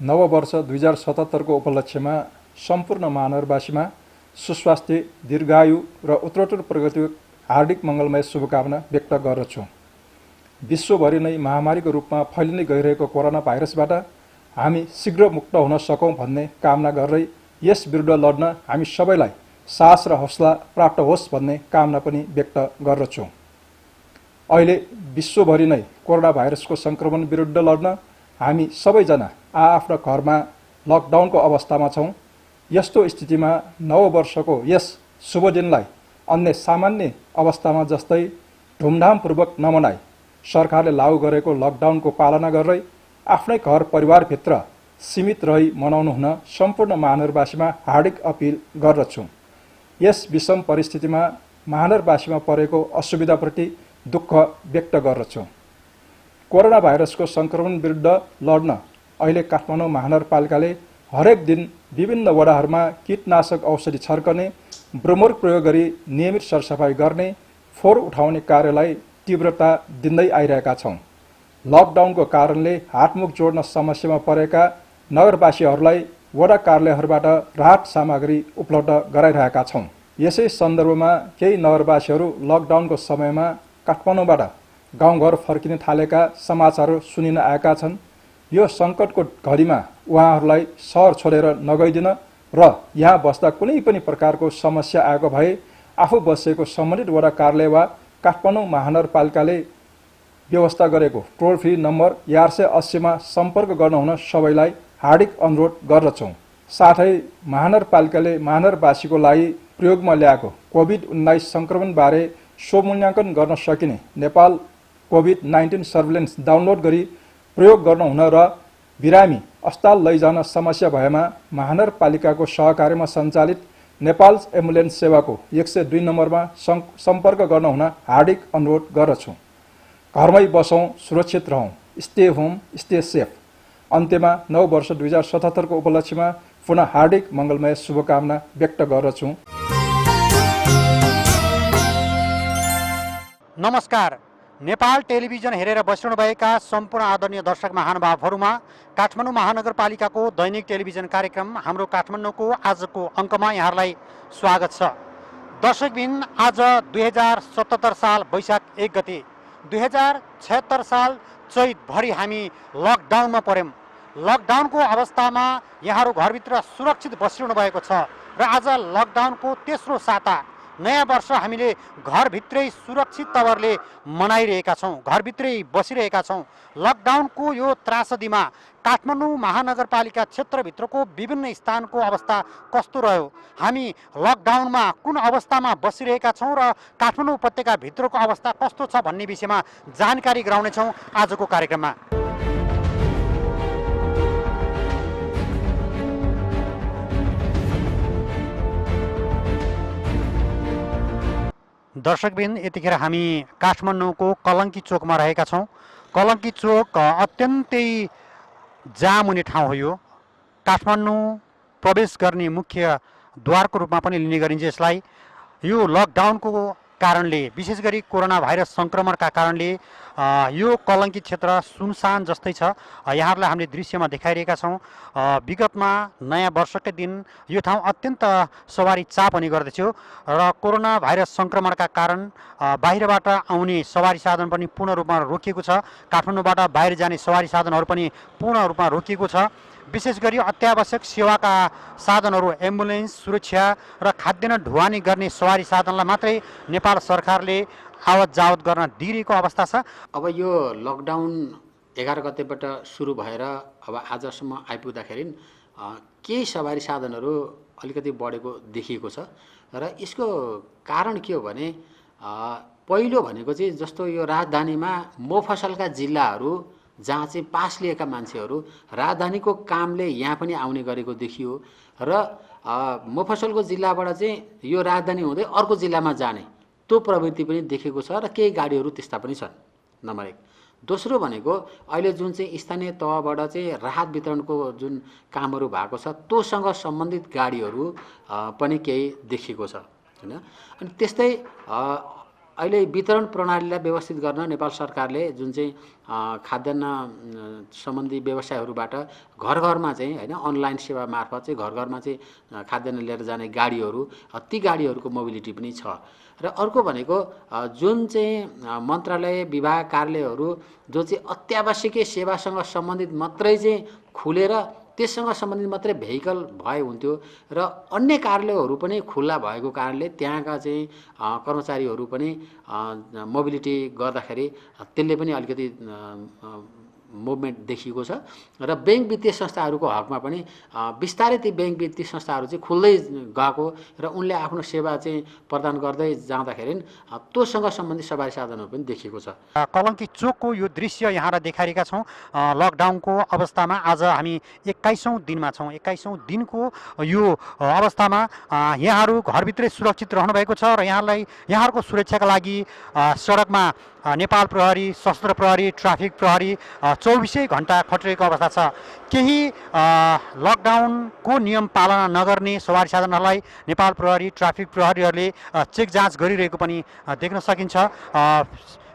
नववर्ष 2077 को उपलक्ष्यमा सम्पूर्ण महानगरवासीमा सुस्वास्थ्य, दीर्घायु र उत्तरोत्तर प्रगतिको हार्दिक मङ्गलमय शुभकामना व्यक्त गर्दछु। विश्वभरि नै महामारीको रूपमा फैलिँदै गइरहेको कोरोना भाइरसबाट हामी शीघ्र मुक्त हुन सकौँ भन्ने कामना गर्दै यस विरुद्ध लड्न हामी सबैलाई साहस र हौसला प्राप्त होस् भन्ने कामना पनि व्यक्त गर्दछु। अहिले विश्वभरि नै कोरोना भाइरसको संक्रमण विरुद्ध लड्न हामी सबैजना आआफ्ना घरमा लकडाउनको अवस्थामा छौँ। यस्तो स्थितिमा नववर्षको यस शुभ दिनलाई अन्य सामान्य अवस्थामा जस्तै धुमधामपूर्वक नमनाई सरकारले लागू गरेको लकडाउनको पालना गर्दै आफ्नै घर परिवारभित्र सीमित रही मनाउनु हुन सम्पूर्ण महानगरवासीमा हार्दिक अपील गर्दछु। यस विषम परिस्थितिमा महानगरवासीमा परेको असुविधाप्रति दुःख व्यक्त गर्दछु। कोरोना भाइरसको संक्रमण विरुद्ध लड्न अहिले काठमाडौँ महानगरपालिकाले हरेक दिन विभिन्न वडाहरूमा कीटनाशक औषधि छर्कने, ब्रोमोर प्रयोग गरी नियमित सरसफाई गर्ने, फोहोर उठाउने कार्यलाई तीव्रता दिँदै आइरहेका छौँ। लकडाउनको कारणले हातमुख जोड्न समस्यामा परेका नगरवासीहरूलाई वडा कार्यालयहरूबाट राहत सामग्री उपलब्ध गराइरहेका छौँ। यसै सन्दर्भमा केही नगरवासीहरू लकडाउनको समयमा काठमाडौँबाट गाउँघर फर्किन थालेका समाचारहरू सुनिन आएका छन्। यो सङ्कटको घडीमा उहाँहरूलाई सहर छोडेर नगइदिन र यहाँ बस्दा कुनै पनि प्रकारको समस्या आएको भए आफू बसेको सम्बन्धित वडा कार्यालय वा काठमाडौँ महानगरपालिकाले व्यवस्था गरेको टोल फ्री नम्बर 1180 मा सम्पर्क गर्न हुन सबैलाई हार्दिक अनुरोध गर्दछौँ। साथै महानगरपालिकाले महानगरवासीको लागि प्रयोगमा ल्याएको कोभिड-19 संक्रमणबारे स्वमूल्याङ्कन गर्न सकिने नेपाल कोभिड-19 सर्भिलेन्स डाउनलोड गरी प्रयोग गर्न हुन र बिरामी अस्पताल लैजान समस्या भएमा महानगरपालिकाको सहकार्यमा सञ्चालित नेपाल एम्बुलेन्स सेवाको 102 नम्बरमा सम्पर्क गर्न हुन हार्दिक अनुरोध गर्दछु। घरमै बसौँ, सुरक्षित रहौँ, स्टे होम, स्टे सेफ। अन्त्यमा नव वर्ष 2077 को उपलक्ष्यमा पुनः हार्दिक मङ्गलमय शुभकामना व्यक्त गर्दछु। नमस्कार। नेपाल टेलिभिजन हेरेर बसिरहनुभएका सम्पूर्ण आदरणीय दर्शक महानुभावहरूमा काठमाडौँ महानगरपालिकाको दैनिक टेलिभिजन कार्यक्रम हाम्रो काठमाडौँको आजको अङ्कमा यहाँहरूलाई स्वागत छ। दर्शकबिन, आज 2077 साल वैशाख 1 गते 2076 साल चैतभरि हामी लकडाउनमा पर्यौँ। लकडाउनको अवस्थामा यहाँहरू घरभित्र सुरक्षित बसिरहनु भएको छ र आज लकडाउनको तेस्रो साता नयाँ वर्ष हामीले घरभित्रै सुरक्षित तवरले मनाइरहेका छौँ, घरभित्रै बसिरहेका छौँ। लकडाउनको यो त्रासदीमा काठमाडौँ महानगरपालिका क्षेत्रभित्रको विभिन्न स्थानको अवस्था कस्तो रह्यो, हामी लकडाउनमा कुन अवस्थामा बसिरहेका छौँ र काठमाडौँ उपत्यकाभित्रको अवस्था कस्तो छ भन्ने विषयमा जानकारी गराउनेछौँ आजको कार्यक्रममा। दर्शकबिन, यतिखेर हामी काठमाडौँको कलङ्की चोकमा रहेका छौँ। कलङ्की चोक अत्यन्तै जाम हुने ठाउँ हो। यो काठमाडौँ प्रवेश गर्ने मुख्य द्वारको रूपमा पनि लिने गरिन्छ यसलाई। यो लकडाउनको कारणले, विशेष गरी कोरोना भाइरस सङ्क्रमणका कारणले यो कलङ्की क्षेत्र सुनसान जस्तै छ। यहाँहरूलाई हामीले दृश्यमा देखाइरहेका छौँ। विगतमा नयाँ वर्षकै दिन यो ठाउँ अत्यन्त सवारी चाप हुने गर्दथ्यो र कोरोना भाइरस सङ्क्रमणका कारण बाहिरबाट आउने सवारी साधन पनि पूर्ण रूपमा रोकिएको छ। काठमाडौँबाट बाहिर जाने सवारी साधनहरू पनि पूर्ण रूपमा रोकिएको छ। विशेष गरी अत्यावश्यक सेवाका साधनहरू, एम्बुलेन्स, सुरक्षा र खाद्यान्न ढुवानी गर्ने सवारी साधनलाई मात्रै नेपाल सरकारले आवत जावत गर्न दिइरहेको अवस्था छ। अब यो लकडाउन 11 गतेबाट सुरु भएर अब आजसम्म आइपुग्दाखेरि केही सवारी साधनहरू अलिकति बढेको देखिएको छ र यसको कारण के हो भने पहिलो भनेको चाहिँ जस्तो यो राजधानीमा मफसलका जिल्लाहरू जहाँ चाहिँ पास लिएका मान्छेहरू राजधानीको कामले यहाँ पनि आउने गरेको देखियो र मफसलको जिल्लाबाट चाहिँ यो राजधानी हुँदै अर्को जिल्लामा जाने त्यो प्रवृत्ति पनि देखेको छ र केही गाडीहरू त्यस्ता पनि छन्। नम्बर 1। दोस्रो भनेको अहिले जुन चाहिँ स्थानीय तहबाट चाहिँ राहत वितरणको जुन कामहरू भएको छ त्योसँग सम्बन्धित गाडीहरू पनि केही देखिएको छ हैन। अनि त्यस्तै अहिले वितरण प्रणालीलाई व्यवस्थित गर्न नेपाल सरकारले जुन चाहिँ खाद्यान्न सम्बन्धी व्यवसायहरूबाट घर घरमा चाहिँ हैन अनलाइन सेवा मार्फत चाहिँ घर घरमा चाहिँ खाद्यान्न लिएर जाने गाडीहरू ती गाडीहरूको मोबिलिटी पनि छ। र अर्को भनेको जुन चाहिँ मन्त्रालय विभाग कार्यालयहरू जो चाहिँ अत्यावश्यकीय सेवासँग सम्बन्धित मात्रै चाहिँ खुलेर त्यससँग सम्बन्धित मात्रै भेहिकल भए हुन्थ्यो र अन्य कार्यालयहरू पनि खुल्ला भएको कारणले त्यहाँका चाहिँ कर्मचारीहरू पनि मोबिलिटी गर्दाखेरि त्यसले पनि अलिकति मुभमेन्ट देखिएको छ। र बैंक वित्तीय संस्थाहरूको हकमा पनि बिस्तारै ती बैंक वित्तीय संस्थाहरू चाहिँ खुल्दै गएको र उनले आफ्नो सेवा चाहिँ प्रदान गर्दै जाँदाखेरि त्योसँग सम्बन्धित सवारी साधनहरू पनि देखिएको छ। कलङ्की चोकको यो दृश्य यहाँलाई देखाएका छौँ। लकडाउनको अवस्थामा आज हामी 21औं दिनमा छौँ। 21औं दिनको यो अवस्थामा यहाँहरू घरभित्रै सुरक्षित रहनुभएको छ र यहाँहरूको सुरक्षाका लागि सडकमा नेपाल प्रहरी, सशस्त्र प्रहरी, ट्राफिक प्रहरी 24 घण्टा खटिरहेको अवस्था छ। केही लकडाउनको नियम पालना नगर्ने सवारी साधनहरूलाई नेपाल प्रहरी, ट्राफिक प्रहरीहरूले चेक जाँच गरिरहेको पनि देख्न सकिन्छ।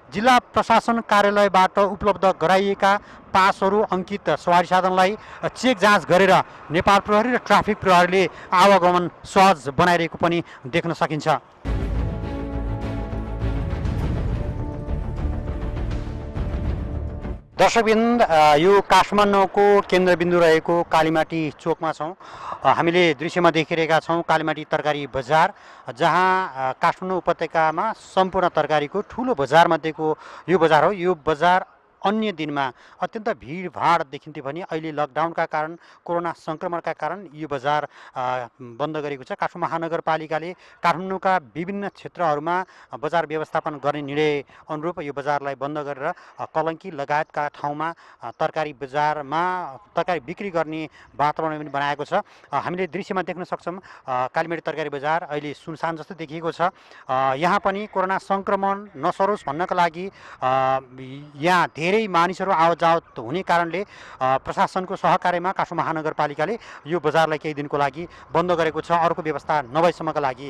जिल्ला प्रशासन कार्यालयबाट उपलब्ध गराइएका पासहरू अङ्कित सवारी साधनलाई चेक जाँच गरेर नेपाल प्रहरी र ट्राफिक प्रहरीले आवागमन सहज बनाइरहेको पनि देख्न सकिन्छ। दर्शकवृन्द, यो काठमाडौँको केन्द्रबिन्दु रहेको कालीमाटी चोकमा छौँ। हामीले दृश्यमा देखिरहेका छौँ कालीमाटी तरकारी बजार, जहाँ काठमाडौँ उपत्यकामा सम्पूर्ण तरकारीको ठुलो बजारमध्येको यो बजार हो। यो बजार अन्य दिनमा अत्यन्त भिडभाड देखिन्थ्यो भने अहिले लकडाउनका कारण, कोरोना सङ्क्रमणका कारण यो बजार बन्द गरेको छ। काठमाडौँ महानगरपालिकाले काठमाडौँका विभिन्न क्षेत्रहरूमा बजार व्यवस्थापन गर्ने निर्णय अनुरूप यो बजारलाई बन्द गरेर कलङ्की लगायतका ठाउँमा तरकारी बजारमा तरकारी बिक्री गर्ने वातावरण पनि बनाएको छ। हामीले दृश्यमा देख्न सक्छौँ कालीमाटी तरकारी बजार अहिले सुनसान जस्तो देखिएको छ। यहाँ पनि कोरोना सङ्क्रमण नसरोस् भन्नका लागि यहाँ धेरै मानिसहरू आवत जावत हुने कारणले प्रशासनको सहकार्यमा काठमाडौँ महानगरपालिकाले यो बजारलाई केही दिनको लागि बन्द गरेको छ। अर्को व्यवस्था नभएसम्मका लागि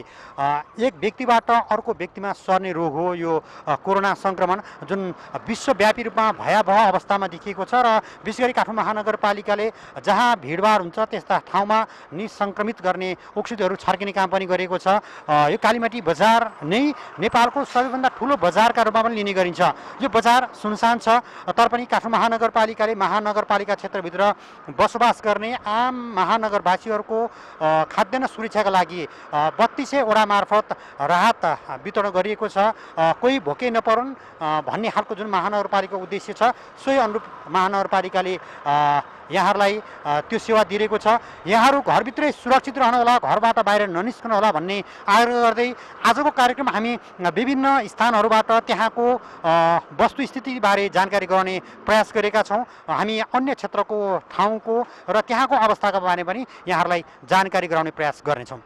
एक व्यक्तिबाट अर्को व्यक्तिमा सर्ने रोग हो यो कोरोना सङ्क्रमण, जुन विश्वव्यापी रूपमा भयावह अवस्थामा देखिएको छ। र विशेष गरी काठमाडौँ महानगरपालिकाले जहाँ भिडभाड हुन्छ त्यस्ता ठाउँमा निसङ्क्रमित गर्ने औषधिहरू छर्किने काम पनि गरेको छ। यो कालीमाटी बजार नै नेपालको सबैभन्दा ठुलो बजारका रूपमा पनि लिने गरिन्छ। यो बजार सुनसान छ, तर पनि काठमाडौँ महानगरपालिकाले महानगरपालिका क्षेत्रभित्र बसोबास गर्ने आम महानगरवासीहरूको खाद्यान्न सुरक्षाका लागि 32 वडा मार्फत राहत वितरण गरिएको छ। कोही भोकै नपरुन् भन्ने खालको जुन महानगरपालिकाको उद्देश्य छ, सोही अनुरूप महानगरपालिकाले यहाँहरूलाई त्यो सेवा दिइरहेको छ। यहाँहरू घरभित्रै सुरक्षित रहनुहोला, घरबाट बाहिर ननिस्कनुहोला भन्ने आग्रह गर्दै आजको कार्यक्रम हामी विभिन्न स्थानहरूबाट त्यहाँको वस्तुस्थितिबारे जानकारी गराउने प्रयास गरेका छौँ। हामी अन्य क्षेत्रको ठाउँको र त्यहाँको अवस्थाका बारे पनि यहाँहरूलाई जानकारी गराउने प्रयास गर्नेछौँ।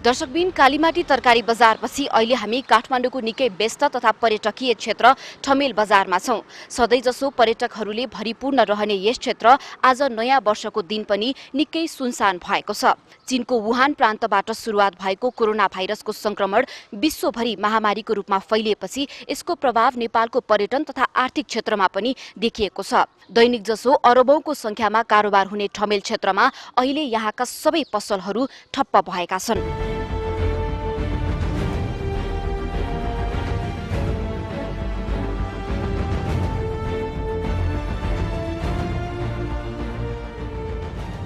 दर्शकबिन, कालीमाटी तरकारी बजारपछि अहिले हामी काठमाडौँको निकै व्यस्त तथा पर्यटकीय क्षेत्र ठमेल बजारमा छौँ। सधैँजसो पर्यटकहरूले भरिपूर्ण रहने यस क्षेत्र आज नयाँ वर्षको दिन पनि निकै सुनसान भएको छ। चीनको वुहान प्रान्तबाट सुरुवात भएको कोरोना भाइरसको संक्रमण विश्वभरि महामारीको रूपमा फैलिएपछि यसको प्रभाव नेपालको पर्यटन तथा आर्थिक क्षेत्रमा पनि देखिएको छ। दैनिक जसो अरबौंको संख्यामा कारोबार हुने ठमेल क्षेत्रमा अहिले यहाँका सबै पसलहरू ठप्प भएका छन्।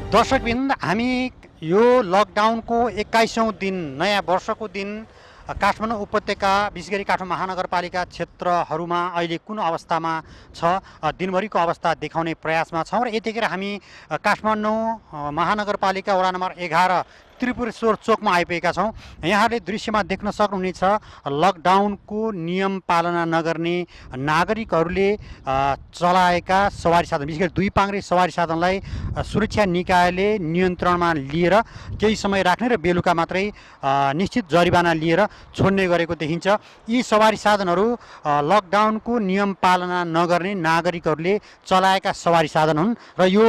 दर्शकबिन, हामी यो लकडाउनको 21औं दिन, नयाँ वर्षको दिन काठमाडौँ उपत्यका विशेष गरी काठमाडौँ महानगरपालिका क्षेत्रहरूमा अहिले कुन अवस्थामा छ दिनभरिको अवस्था देखाउने प्रयासमा छौँ र यतिखेर हामी काठमाडौँ महानगरपालिका वडा नम्बर 11 त्रिपुरेश्वर चोकमा आइपुगेका छौँ। यहाँले दृश्यमा देख्न सक्नुहुनेछ लकडाउनको नियम पालना नगर्ने नागरिकहरूले चलाएका सवारी साधन विशेष गरी दुई पाङ्ग्रे सवारी साधनलाई सुरक्षा निकायले नियन्त्रणमा लिएर केही समय राख्ने र बेलुका मात्रै निश्चित जरिवाना लिएर छोड्ने गरेको देखिन्छ। यी सवारी साधनहरू लकडाउनको नियम पालना नगर्ने नागरिकहरूले चलाएका सवारी साधन हुन् र यो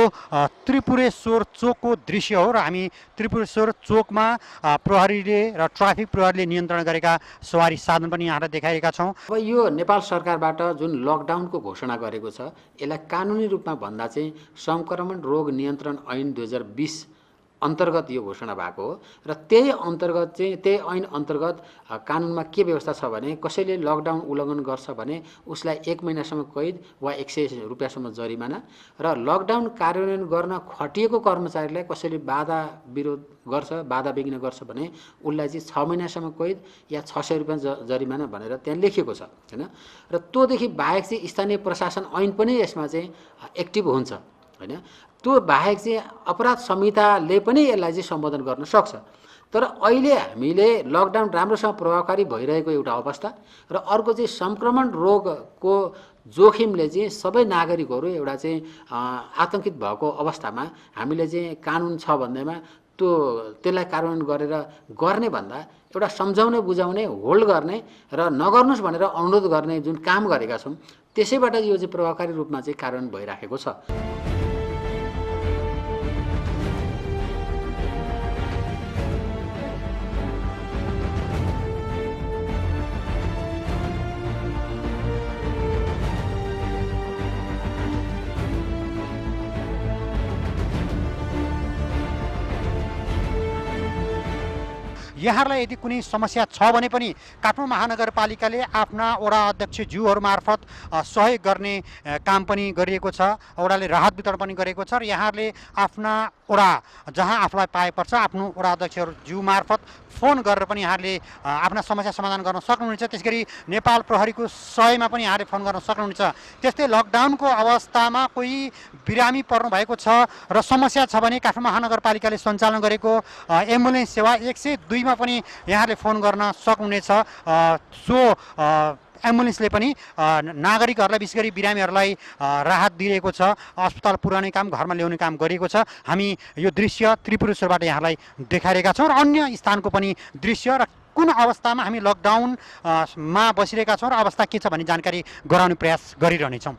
त्रिपुरेश्वर चोकको दृश्य हो र हामी त्रिपुरेश्वर चोकमा प्रहरीले र ट्राफिक प्रहरीले नियन्त्रण गरेका सवारी साधन पनि यहाँलाई देखाइरहेका छौँ। अब यो नेपाल सरकारबाट जुन लकडाउनको घोषणा गरेको छ यसलाई कानुनी रूपमा भन्दा चाहिँ संक्रमण रोग नियन्त्रण ऐन 2020 अन्तर्गत यो घोषणा भएको हो र त्यही ऐन अन्तर्गत कानुनमा के व्यवस्था छ भने कसैले लकडाउन उल्लङ्घन गर्छ भने उसलाई 1 महिनासम्म कैद वा 100 रुपियाँसम्म जरिमाना र लकडाउन कार्यान्वयन गर्न खटिएको कर्मचारीलाई कसैले बाधा विघ्न गर्छ भने उसलाई चाहिँ 6 महिनासम्म कैद या 600 रुपियाँ जरिमाना भनेर त्यहाँ लेखिएको छ हैन। र त्योदेखि बाहेक चाहिँ स्थानीय प्रशासन ऐन पनि यसमा चाहिँ एक्टिभ हुन्छ हैन। त्यो बाहेक चाहिँ अपराध संहिताले पनि यसलाई चाहिँ सम्बोधन गर्न सक्छ। तर अहिले हामीले लकडाउन राम्रोसँग प्रभावकारी भइरहेको एउटा अवस्था र अर्को चाहिँ संक्रमण रोगको जोखिमले चाहिँ सबै नागरिकहरू एउटा चाहिँ आतंकित भएको अवस्थामा हामीले चाहिँ कानुन छ भन्दैमा त्यसलाई कार्यान्वयन गर्ने भन्दा एउटा सम्झाउने बुझाउने होल्ड गर्ने र नगर्नुहोस् भनेर अनुरोध गर्ने जुन काम गरेका छौँ त्यसैबाट यो चाहिँ प्रभावकारी रूपमा चाहिँ कार्यान्वयन भइराखेको छ। यहाँहरूलाई यदि कुनै समस्या छ भने पनि काठमाडौँ महानगरपालिकाले आफ्ना वडा अध्यक्षज्यूहरू मार्फत सहयोग गर्ने काम पनि गरिएको छ। वडाले राहत वितरण पनि गरेको छ र यहाँहरूले आफ्ना वडा जहाँ आफूलाई पाए पर्छ आफ्नो वडा अध्यक्षज्यू मार्फत फोन गरेर पनि यहाँहरूले आफ्ना समस्या समाधान गर्न सक्नुहुनेछ। त्यसगरी नेपाल प्रहरीको सहयोगमा पनि यहाँले फोन गर्न सक्नुहुनेछ। त्यस्तै लकडाउनको अवस्थामा कोही बिरामी पर्नु भएको छ र समस्या छ भने काठमाडौँ महानगरपालिकाले सञ्चालन गरेको एम्बुलेन्स सेवा 102 मा पनि यहाँले फोन गर्न सक्नुहुनेछ। सो एम्बुलेन्सले पनि नागरिकहरूलाई विशेष गरी बिरामीहरूलाई राहत दिएको छ। अस्पताल पुर्याउने काम घरमा ल्याउने काम गरिएको छ। हामी यो दृश्य त्रिपुरेश्वरबाट यहाँलाई देखाइरहेका छौँ र अन्य स्थानको पनि दृश्य र कुन अवस्थामा हामी लकडाउनमा बसिरहेका छौँ र अवस्था के छ भन्ने जानकारी गराउने प्रयास गरिरहनेछौँ।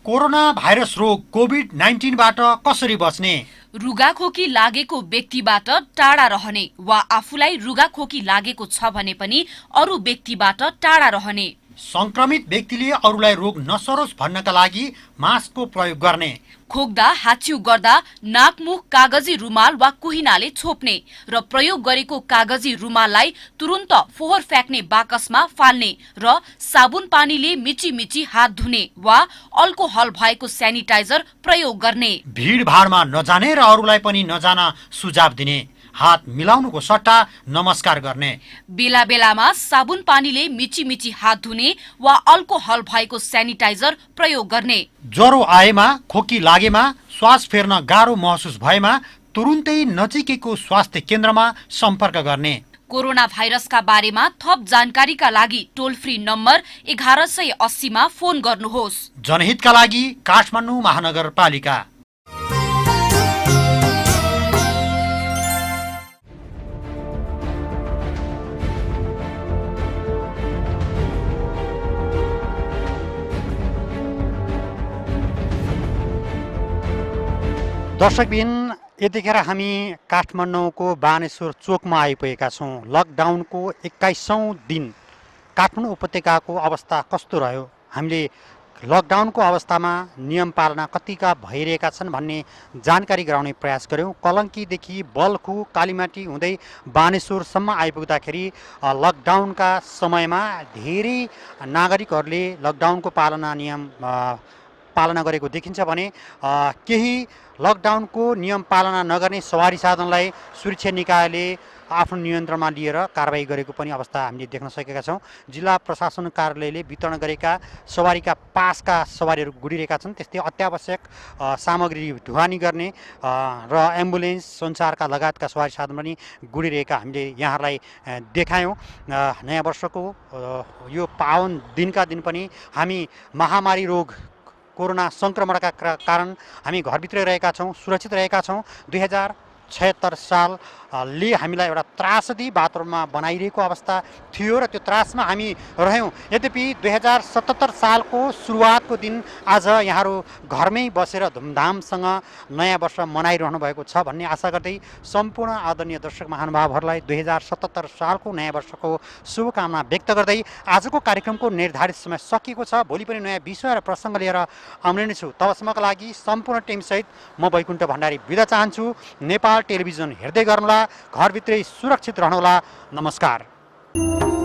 कोरोना भाइरस रोग कोभिड-19बाट कसरी बच्ने? रुगाखोकी लागेको व्यक्तिबाट टाढा रहने वा आफूलाई रुगाखोकी लागेको छ भने पनि अरू व्यक्तिबाट टाढा रहने। संक्रमित व्यक्तिले अरूलाई रोग नसरोस् भन्नका लागि मास्कको प्रयोग गर्ने। खोक्दा हाच्छिउ गर्दा नाक मुख कागजी रुमाल वा कुहिनाले छोप्ने र प्रयोग गरेको कागजी रुमाललाई तुरुन्त फोहोर फ्याँक्ने बाकसमा फाल्ने र साबुन पानीले मिची मिची हात धुने वा अल्कोहल भएको सेनिटाइजर प्रयोग गर्ने। भीडभाडमा नजाने र अरूलाई पनि नजान सुझाव दिने। हात मिलाउनुको सट्टा नमस्कार गर्ने। बेला बेलामा साबुन पानीले मिची मिची हात धुने वा अल्कोहल भएको सेनिटाइजर प्रयोग गर्ने। ज्वरो आएमा खोकी लागेमा श्वास फेर्न गाह्रो महसुस भएमा तुरुन्तै नजिकैको स्वास्थ्य केन्द्रमा सम्पर्क गर्ने। कोरोना भाइरसका बारेमा थप जानकारीका लागि टोल फ्री नम्बर 1180 मा फोन गर्नुहोस्। जनहितका लागि काठमाडौँ महानगरपालिका। दर्शकबिन यतिखेर हामी काठमाडौँको बानेश्वर चोकमा आइपुगेका छौँ। लकडाउनको 21औं दिन काठमाडौँ उपत्यकाको अवस्था कस्तो रह्यो, हामीले लकडाउनको अवस्थामा नियम पालना कतिका भइरहेका छन् भन्ने जानकारी गराउने प्रयास गऱ्यौँ। कलङ्कीदेखि बल्खु कालीमाटी हुँदै बानेश्वरसम्म आइपुग्दाखेरि लकडाउनका समयमा धेरै नागरिकहरूले लकडाउनको पालना नियम पालना गरेको देखिन्छ भने केही लकडाउनको नियम पालना नगर्ने सवारी साधनलाई सुरक्षा निकायले आफ्नो नियन्त्रणमा लिएर कारबाही गरेको पनि अवस्था हामीले देख्न सकेका छौँ। जिल्ला प्रशासन कार्यालयले वितरण गरेका सवारीका पासका सवारीहरू गुडिरहेका छन्। त्यस्तै अत्यावश्यक सामग्री ढुवानी गर्ने र एम्बुलेन्स सञ्चारका लगायतका सवारी साधन पनि गुडिरहेका हामीले यहाँहरूलाई देखायौँ। नयाँ वर्षको यो पावन दिनका दिन पनि हामी महामारी रोग कोरोना सङ्क्रमणका कारण हामी घरभित्रै रहेका छौँ, सुरक्षित रहेका छौँ। 2076 सालले हामीलाई एउटा त्रासदी वातावरणमा बनाइरहेको अवस्था थियो र त्यो त्रासमा हामी रह्यौँ। यद्यपि 2077 सालको सुरुवातको दिन आज यहाँहरू घरमै बसेर धुमधामसँग नयाँ वर्ष मनाइरहनु भएको छ भन्ने आशा गर्दै सम्पूर्ण आदरणीय दर्शक महानुभावहरूलाई 2077 सालको नयाँ वर्षको शुभकामना व्यक्त गर्दै आजको कार्यक्रमको निर्धारित समय सकिएको छ। भोलि पनि नयाँ विषय र प्रसङ्ग लिएर आउने नै छु। तबसम्मका लागि सम्पूर्ण टिमसहित म वैकुण्ठ भण्डारी बिदा चाहन्छु। नेपाल टेलिभिजन हेर्दै गर्नुहोला, घरभित्रै सुरक्षित रहनुहोला। नमस्कार।